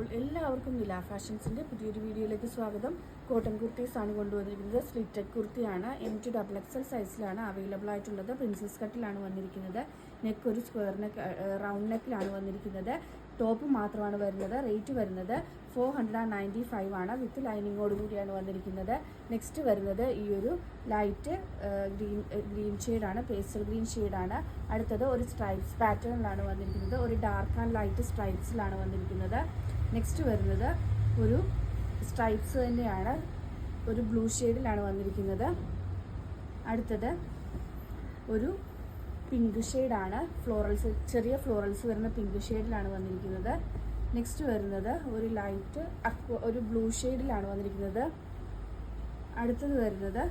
അപ്പോൾ എല്ലാവർക്കും നില ഫാഷൻസിൻ്റെ പുതിയൊരു വീഡിയോയിലേക്ക് സ്വാഗതം. കോട്ടൺ കുർത്തീസ് ആണ് കൊണ്ടുവന്നിരിക്കുന്നത്. സ്ലിറ്റഡ് കുർത്തിയാണ്. M2XXL സൈസിലാണ് അവൈലബിൾ ആയിട്ടുള്ളത്. പ്രിൻസസ് കട്ടിലാണ് വന്നിരിക്കുന്നത്. നെക്ക് ഒരു സ്ക്വയർ നെക്ക് റൗണ്ട് നെക്കിലാണ് വന്നിരിക്കുന്നത്. ടോപ്പ് മാത്രമാണ് വരുന്നത്. റേറ്റ് വരുന്നത് 495 ആണ്. വിത്ത് ലൈനിങ്ങോട് കൂടിയാണ് വന്നിരിക്കുന്നത്. നെക്സ്റ്റ് വരുന്നത് ഈ ഒരു ലൈറ്റ് ഗ്രീൻ ഷെയ്ഡാണ്, പേസ്റ്റൽ ഗ്രീൻ ഷെയ്ഡാണ്. അടുത്തത് ഒരു സ്ട്രൈപ്സ് പാറ്റേണിലാണ് വന്നിരിക്കുന്നത്. ഒരു ഡാർക്ക് ആൻഡ് ലൈറ്റ് സ്ട്രൈപ്സിലാണ് വന്നിരിക്കുന്നത്. നെക്സ്റ്റ് വരുന്നത് ഒരു സ്ട്രൈപ്സ് തന്നെയാണ്, ഒരു ബ്ലൂ ഷെയ്ഡിലാണ് വന്നിരിക്കുന്നത്. അടുത്തത് ഒരു പിങ്ക് ഷെയ്ഡാണ്, ചെറിയ ഫ്ലോറൽസ് വരുന്ന പിങ്ക് ഷെയ്ഡിലാണ് വന്നിരിക്കുന്നത്. നെക്സ്റ്റ് വരുന്നത് ഒരു ലൈറ്റ് ഒരു ബ്ലൂ ഷെയ്ഡിലാണ് വന്നിരിക്കുന്നത്. അടുത്തത് വരുന്നത്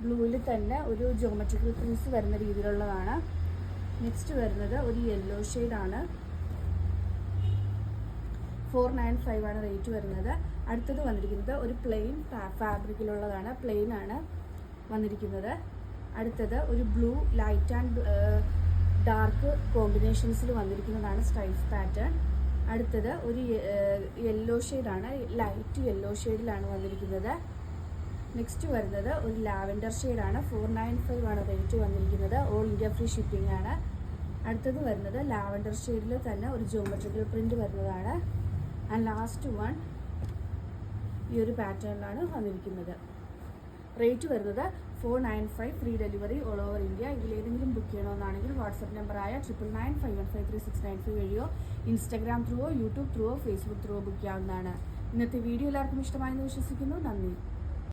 ബ്ലൂവിൽ തന്നെ ഒരു ജോമെട്രിക്കൽ പ്രിൻസ് വരുന്ന രീതിയിലുള്ളതാണ്. നെക്സ്റ്റ് വരുന്നത് ഒരു യെല്ലോ ഷെയ്ഡാണ്. 495 ആണ് റേറ്റ് വരുന്നത്. അടുത്തത് വന്നിരിക്കുന്നത് ഒരു പ്ലെയിൻ ഫാബ്രിക്കിലുള്ളതാണ്, പ്ലെയിൻ ആണ് വന്നിരിക്കുന്നത്. അടുത്തത് ഒരു ബ്ലൂ ലൈറ്റ് ആൻഡ് ഡാർക്ക് കോമ്പിനേഷൻസിൽ വന്നിരിക്കുന്നതാണ് സ്ട്രൈപ്സ് പാറ്റേൺ. അടുത്തത് ഒരു യെല്ലോ ഷെയ്ഡാണ്, ലൈറ്റ് യെല്ലോ ഷെയ്ഡിലാണ് വന്നിരിക്കുന്നത്. നെക്സ്റ്റ് വരുന്നത് ഒരു ലാവൻഡർ ഷെയ്ഡാണ്. 495 ആണ് റേറ്റ് വന്നിരിക്കുന്നത്. ഓൾ ഇന്ത്യ ഫ്രീ ഷിപ്പിംഗ് ആണ്. അടുത്തത് വരുന്നത് ലാവൻഡർ ഷെയ്ഡിൽ തന്നെ ഒരു ജോമെട്രിക്കൽ പ്രിന്റ് വരുന്നതാണ്. ആൻഡ് ലാസ്റ്റ് വൺ ഈ ഒരു പാറ്റേണിലാണ് വന്നിരിക്കുന്നത്. റേറ്റ് വരുന്നത് 495, free delivery all over India. ഇതിലേതെങ്കിലും ബുക്ക് ചെയ്യണമെന്നാണെങ്കിൽ വാട്സപ്പ് നമ്പറായ 9951533695 വഴിയോ ഇൻസ്റ്റാഗ്രാം ത്രൂവോ യൂട്യൂബ് ത്രൂവോ ഫേസ്ബുക്ക് ത്രൂവോ ബുക്ക് ചെയ്യാവുന്നതാണ്. ഇന്നത്തെ വീഡിയോ എല്ലാവർക്കും ഇഷ്ടമായെന്ന് വിശ്വസിക്കുന്നു. നന്ദി.